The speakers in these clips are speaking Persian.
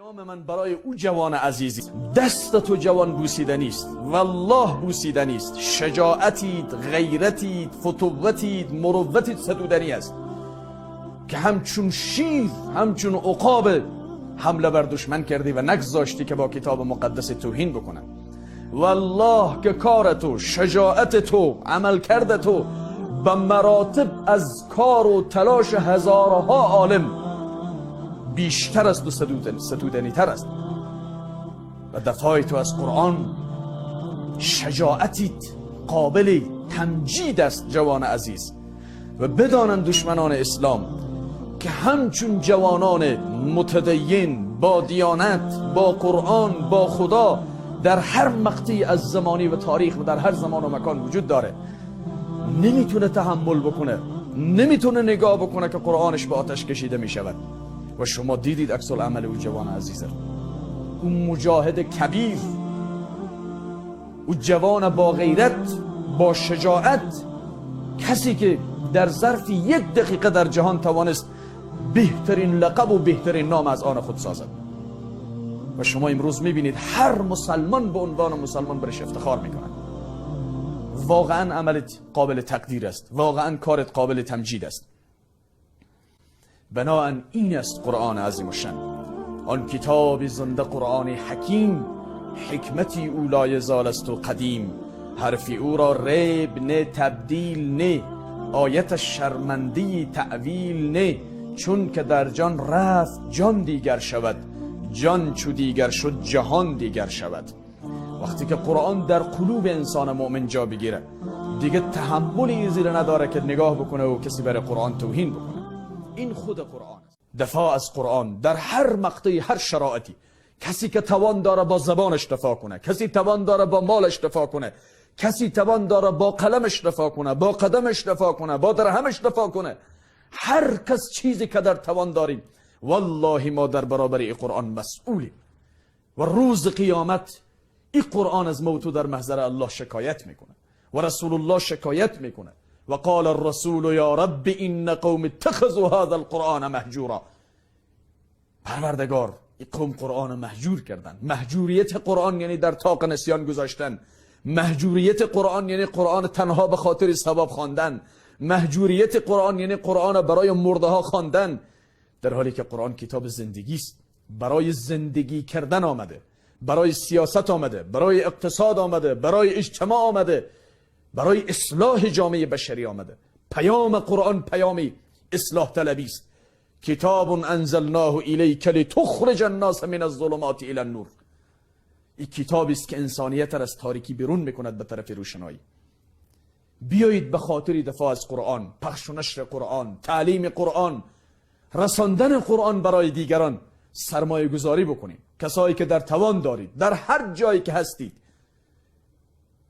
نام من برای او جوان عزیزی دست تو جوان بوسیدنی است والله بوسیدنی است. شجاعتید، غیرتید، فتوتید، مروتید ستودنی است که همچون شیر همچون عقاب حمله بر دشمن کردی و نگذاشتی که با کتاب مقدس توهین بکنن. والله که کار تو، شجاعت تو، عمل کرده تو به مراتب از کار و تلاش هزارها عالم بیشتر است و ستودنی تر است. و دفاع تو از قرآن شجاعتیت قابل تمجید است جوان عزیز. و بدانند دشمنان اسلام که همچون جوانان متدین با دیانت، با قرآن، با خدا در هر مقطعی از زمانی و تاریخ و در هر زمان و مکان وجود داره. نمیتونه تحمل بکنه، نمیتونه نگاه بکنه که قرآنش به آتش کشیده میشود. و شما دیدید عکس العمل او جوان عزیزه، اون مجاهد کبیر، او جوان با غیرت، با شجاعت، کسی که در ظرف 1 دقیقه در جهان توانست بهترین لقب و بهترین نام از آن خود سازد. و شما امروز میبینید هر مسلمان به عنوان مسلمان برش افتخار میکنن. واقعا عملت قابل تقدیر است، واقعا کارت قابل تمجید است. بناهن این است قرآن عظیم و شن، آن کتاب زنده قرآن حکیم، حکمتی او لایزال است و قدیم. حرفی او را ریب نه، تبدیل نه، آیت شرمندی تعویل نه. چون که در جان رفت جان دیگر شود، جان چو دیگر شد جهان دیگر شود. وقتی که قرآن در قلوب انسان مؤمن جا بگیره دیگه تحملی زیر نداره که نگاه بکنه و کسی برای قرآن توهین بکنه. این خود قرآن است. دفاع از قرآن در هر مقطعی، هر شرایطی. کسی که توان داره با زبانش دفاع کنه، کسی توان داره با مالش دفاع کنه، کسی توان داره با قلمش دفاع کنه، با قدمش دفاع کنه، با درهمش دفاع کنه. هر کس چیزی که در توان داریم، والله ما در برابر این قرآن مسئولیم. و روز قیامت این قرآن از موتو در محضر الله شکایت میکنه و رسول الله شکایت میکنه. و قال الرسول یا رب این قوم اتخذوا هذا القرآن مهجورا. پروردگار این قوم قرآن مهجور کردن. مهجوریت قرآن یعنی در طاق نسیان گذاشتن. مهجوریت قرآن یعنی قرآن تنها به خاطر ثواب خواندن. مهجوریت قرآن یعنی قرآن برای مرده ها خواندن، در حالی که قرآن کتاب زندگی است. برای زندگی کردن آمده، برای سیاست آمده، برای اقتصاد آمده، برای اجتماع آمده، برای اصلاح جامعه بشری آمده. پیام قرآن پیامی اصلاح طلبی است. کتاب انزلناه الیک لتخرج الناس من الظلمات الی النور. این کتابی است که انسانیت را از تاریکی بیرون میکند به طرف روشنایی. بیایید به خاطر دفاع از قرآن، پخش و نشر قرآن، تعلیم قرآن، رساندن قرآن برای دیگران سرمایه گذاری بکنید. کسایی که در توان دارید، در هر جایی که هستید،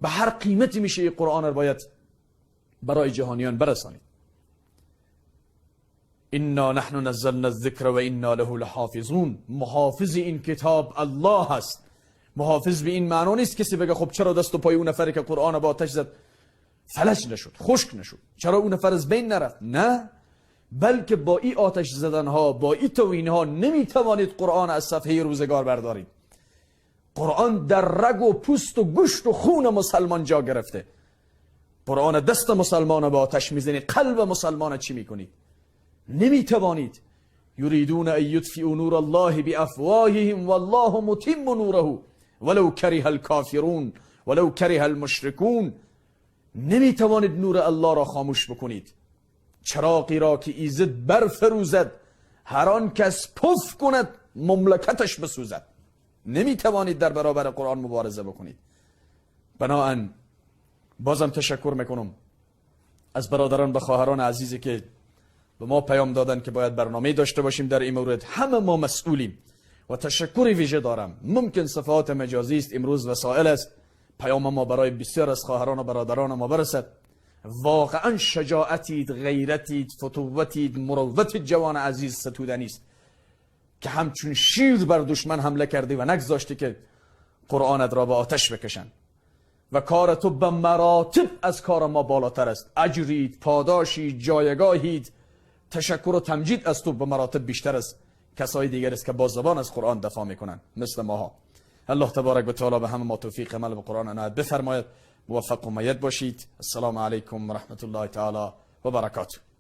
به هر قیمتی میشه این قرآن را باید برای جهانیان برسانید. انا نحن نزلنا الذکر و انا له لحافظون. محافظ این کتاب الله هست. محافظ به این معنا نیست کسی بگه خب چرا دست و پای اون نفری که قرآن با آتش زد فلج نشد، خشک نشد، چرا اون نفر از بین نرفت؟ نه، بلکه با این آتش زدن ها، با این توهین ها نمیتوانید قرآن از صفحه روزگار بردارید. قرآن در رگ و پوست و گوشت و خون مسلمان جا گرفته. قرآن دست مسلمان به آتش میزنید، قلب مسلمان چی میکنید؟ نمیتوانید. یریدون ان یطفئوا نور الله بافواههم والله متم نوره ولو کره الکافرون ولو کره المشرکون. نمیتوانید نور الله را خاموش بکنید. چراغی را که ایزد برفروزد، هر آن کس پف کند مملکتش بسوزد. نمیتوانید در برابر قرآن مبارزه بکنید. بناهن بازم تشکر میکنم از برادران و خواهران عزیزی که به ما پیام دادن که باید برنامه داشته باشیم در این مورد. همه ما مسئولیم و تشکری ویژه دارم. ممکن صفحات مجازی است، امروز وسایل است، پیام ما برای بسیار از خواهران و برادران ما برسد. واقعا شجاعتید، غیرتید، فتوتید، مروتید جوان عزیز ستودنی است که همچون شیر بر دشمن حمله کردی و نگذاشتی که قرآنت را به آتش بکشن. و کار تو به مراتب از کار ما بالاتر است. اجرید، پاداشید، جایگاهید، تشکر و تمجید از تو به مراتب بیشتر است کسای دیگر است که با زبان از قرآن دفاع میکنن مثل ماها. الله تبارک و تعالی به همه ما توفیق عمل به قرآن عنایت بفرماید. موفق و مؤید باشید. السلام علیکم و رحمت الله تعالی و برکاته.